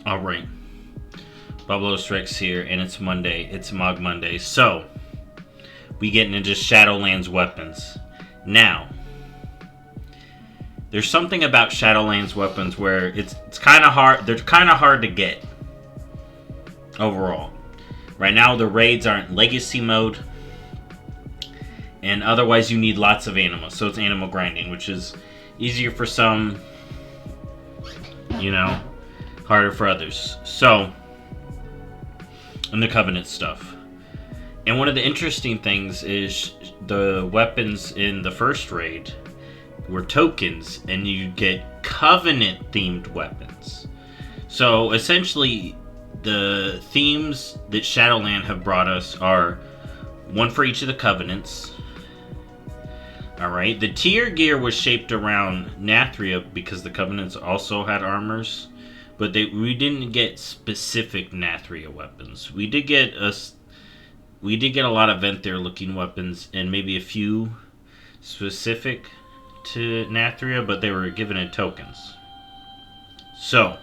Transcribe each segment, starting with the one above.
Alright. BobalosRex here, and it's Monday. It's Mog Monday. So, we getting into Shadowlands weapons. Now, there's something about Shadowlands weapons where it's kind of hard. They're kind of hard to get overall. Right now, the raids aren't legacy mode, and otherwise you need lots of animal. So it's animal grinding, which is easier for some, harder for others. So, and the Covenant stuff. And one of the interesting things is the weapons in the first raid were tokens, and you get Covenant-themed weapons. So, essentially, the themes that Shadowland have brought us are one for each of the Covenants. Alright, the tier gear was shaped around Nathria because the Covenants also had armors. But we didn't get specific Nathria weapons. We did get a lot of Venthyr looking weapons and maybe a few specific to Nathria, but they were given in tokens. So,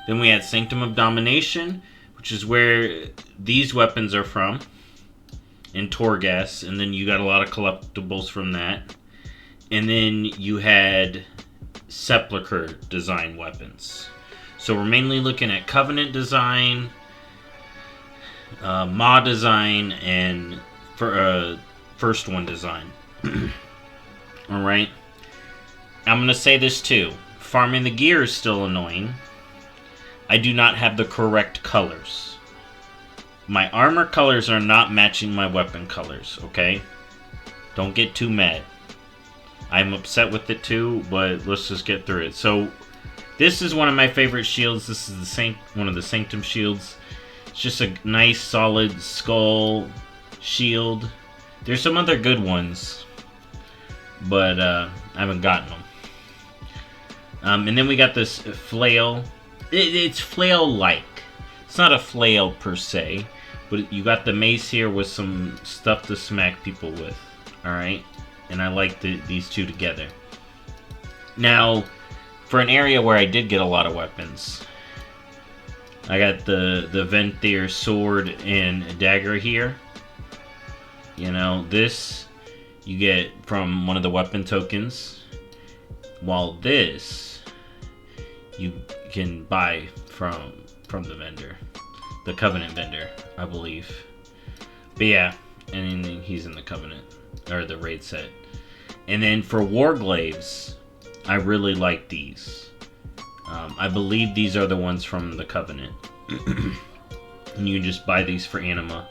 then we had Sanctum of Domination, which is where these weapons are from, and Torghast, and then you got a lot of collectibles from that. And then you had Sepulchre design weapons. So we're mainly looking at Covenant design, Maw design, and First One design. Alright. I'm going to say this too. Farming the gear is still annoying. I do not have the correct colors. My armor colors are not matching my weapon colors, okay? Don't get too mad. I'm upset with it too, but let's just get through it. So, this is one of my favorite shields. This is one of the Sanctum shields. It's just a nice, solid skull shield. There's some other good ones, but I haven't gotten them. And then we got this flail. It's flail-like. It's not a flail per se, but you got the mace here with some stuff to smack people with. Alright? And I like these two together. Now, for an area where I did get a lot of weapons, I got the Venthyr sword and dagger here. This you get from one of the weapon tokens, while this you can buy from the vendor, the Covenant vendor, I believe. But yeah, and then he's in the Covenant or the raid set. And then for Warglaves, I really like these. I believe these are the ones from the Covenant. And you can just buy these for anima.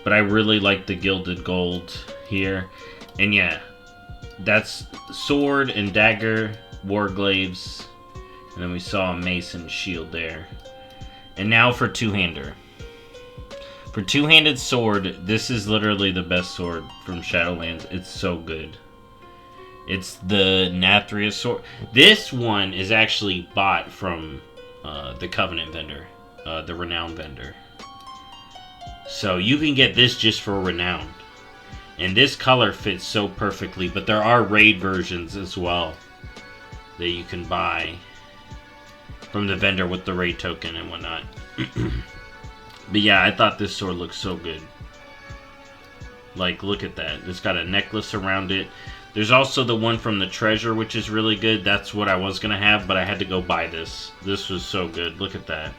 But I really like the gilded gold here. And yeah, that's sword and dagger, Warglaves. And then we saw a mace and shield there. And now for two-hander. For two-handed sword, this is literally the best sword from Shadowlands. It's so good. It's the Nathria sword. This one is actually bought from the Covenant vendor, the Renown vendor. So you can get this just for Renown. And this color fits so perfectly, but there are raid versions as well that you can buy from the vendor with the raid token and whatnot. But yeah, I thought this sword looked so good. Like, look at that. It's got a necklace around it. There's also the one from the treasure, which is really good. That's what I was going to have, but I had to go buy this. This was so good. Look at that.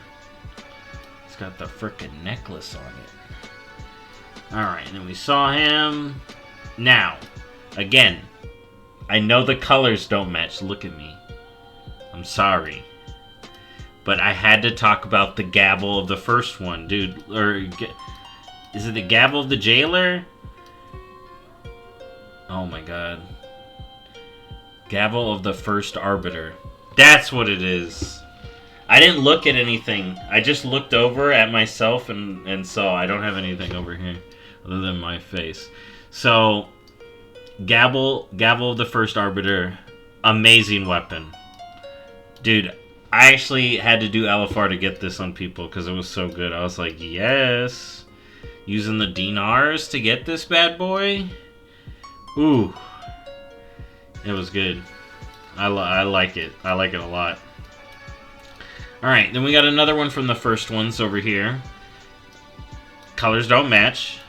It's got the frickin' necklace on it. Alright, and then we saw him. Now, again, I know the colors don't match. Look at me. I'm sorry. But I had to talk about the Gavel of the first one, dude. Or, is it the Gavel of the Jailer? Oh my god. Gavel of the First Arbiter. That's what it is. I didn't look at anything. I just looked over at myself and saw I don't have anything over here other than my face. So, Gavel of the First Arbiter. Amazing weapon. Dude, I actually had to do LFR to get this on people because it was so good. I was like, yes. Using the dinars to get this bad boy. Ooh. It was good. I like it. I like it a lot. Alright, then we got another one from the first ones over here. Colors don't match.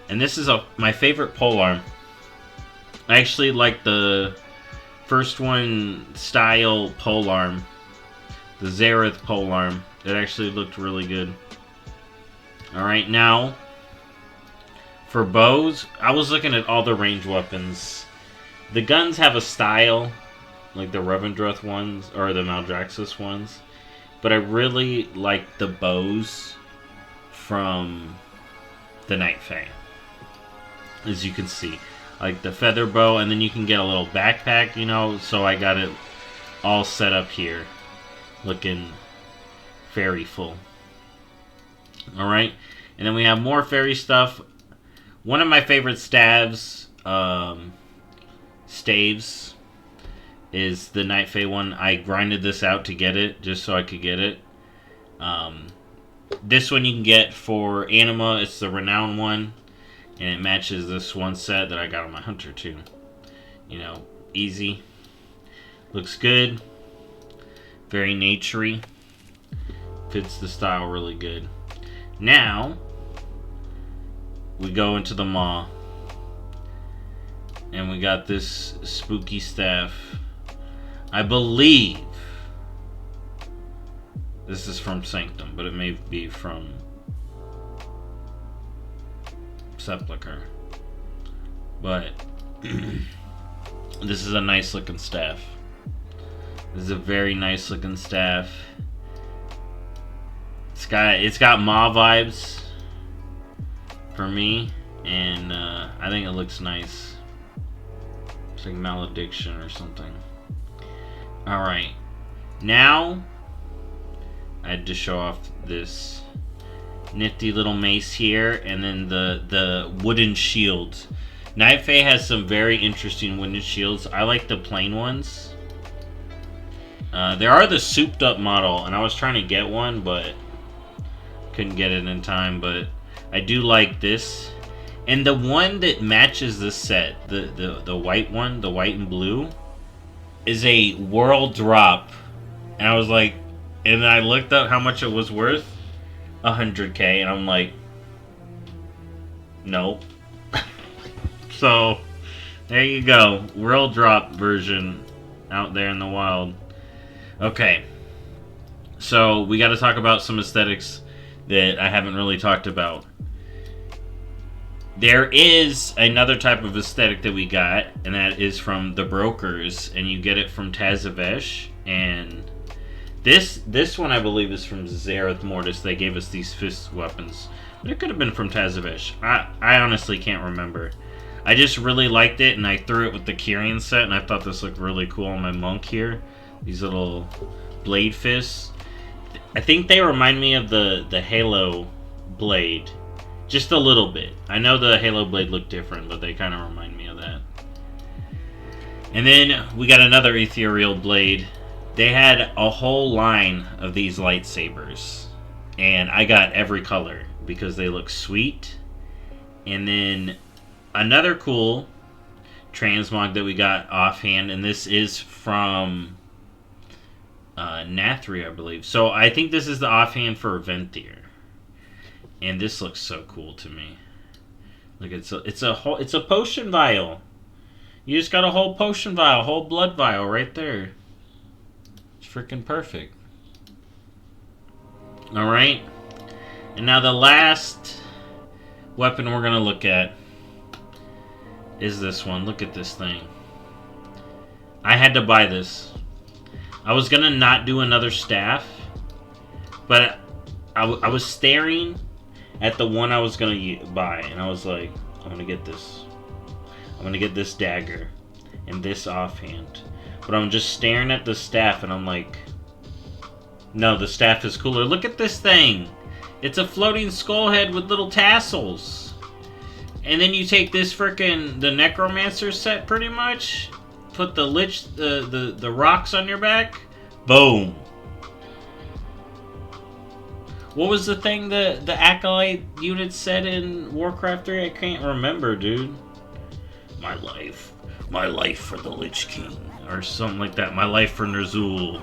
And this is my favorite polearm. I actually like the first one style polearm. The Xerath polearm. It actually looked really good. Alright, now for bows, I was looking at all the ranged weapons. The guns have a style, like the Revendreth ones, or the Maldraxxus ones. But I really like the bows from the Night Fae. As you can see. Like the feather bow, and then you can get a little backpack, you know, so I got it all set up here. Looking fairy full. Alright, and then we have more fairy stuff. One of my favorite staves, staves, is the Night Fae one. I grinded this out to get it, just so I could get it. This one you can get for Anima. It's the Renown one, and it matches this one set that I got on my Hunter too. You know, easy. Looks good. Very naturey. Fits the style really good. Now, we go into the Maw. And we got this spooky staff. I believe this is from Sanctum, but it may be from Sepulchre. But this is a nice looking staff. This is a very nice looking staff. It's got Maw vibes for me, and I think it looks nice. It's like Malediction or something. Alright, now I had to show off this nifty little mace here, and then the wooden shields. Night Fae has some very interesting wooden shields. I like the plain ones. There are the souped up model, and I was trying to get one, but couldn't get it in time. But I do like this, and the one that matches this set, the white one, the white and blue, is a world drop. And I was like, and I looked up how much it was worth, 100k, and I'm like, nope. So there you go, world drop version out there in the wild. Okay, so we got to talk about some aesthetics that I haven't really talked about. There is another type of aesthetic that we got, and that is from the Brokers, and you get it from Tazavesh. And this one I believe is from Zerath Mortis. They gave us these fist weapons, but it could have been from Tazavesh. I honestly can't remember. I just really liked it, and I threw it with the Kyrian set, and I thought this looked really cool on my monk here. These little blade fists. I think they remind me of the Halo blade. Just a little bit. I know the Halo blade looked different, but they kind of remind me of that. And then we got another ethereal blade. They had a whole line of these lightsabers. And I got every color because they look sweet. And then another cool transmog that we got offhand, and this is from Nathri, I believe. So I think this is the offhand for Venthyr. And this looks so cool to me. Look, it's a potion vial. You just got a whole potion vial, a whole blood vial right there. It's freaking perfect. All right. And now the last weapon we're gonna look at is this one. Look at this thing. I had to buy this. I was gonna not do another staff, but I was staring at the one I was gonna buy, and I was like, I'm gonna get this. I'm gonna get this dagger and this offhand. But I'm just staring at the staff, and I'm like, no, the staff is cooler. Look at this thing. It's a floating skull head with little tassels. And then you take this frickin' the Necromancer set, pretty much. Put the lich, the rocks on your back. Boom. What was the thing the Acolyte unit said in Warcraft 3? I can't remember, dude. My life for the Lich King. Or something like that. My life for Ner'zhul.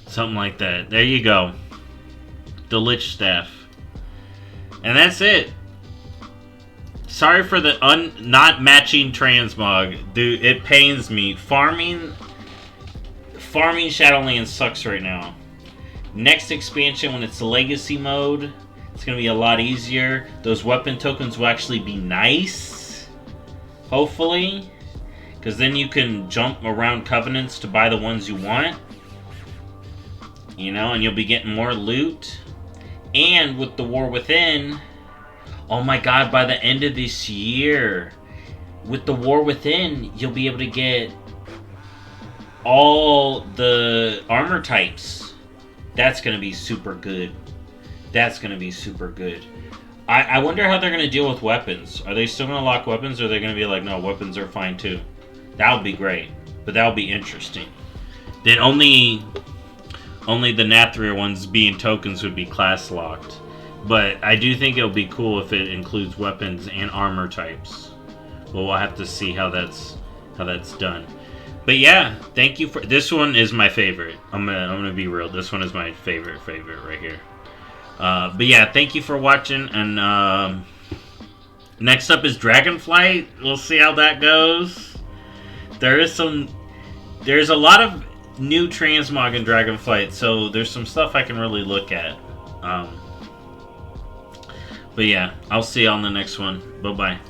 Something like that. There you go. The Lich Staff. And that's it. Sorry for the not matching transmog. Dude, it pains me. Farming Shadowlands sucks right now. Next expansion, when it's legacy mode, it's going to be a lot easier. Those weapon tokens will actually be nice. Hopefully. Because then you can jump around covenants to buy the ones you want. You know, and you'll be getting more loot. And with the War Within... Oh my god, by the end of this year, with the War Within, you'll be able to get all the armor types. That's going to be super good. That's going to be super good. I wonder how they're going to deal with weapons. Are they still going to lock weapons, or are they going to be like, no, weapons are fine too? That would be great. But that would be interesting. Then only the Nathria ones being tokens would be class locked. But I do think it'll be cool if it includes weapons and armor types. Well, we'll have to see how that's done. But yeah, thank you for this one is my favorite. I'm gonna be real. This one is my favorite right here. But yeah, thank you for watching. And next up is Dragonflight. We'll see how that goes. There's a lot of new transmog in Dragonflight, so there's some stuff I can really look at. But yeah, I'll see you on the next one. Bye-bye.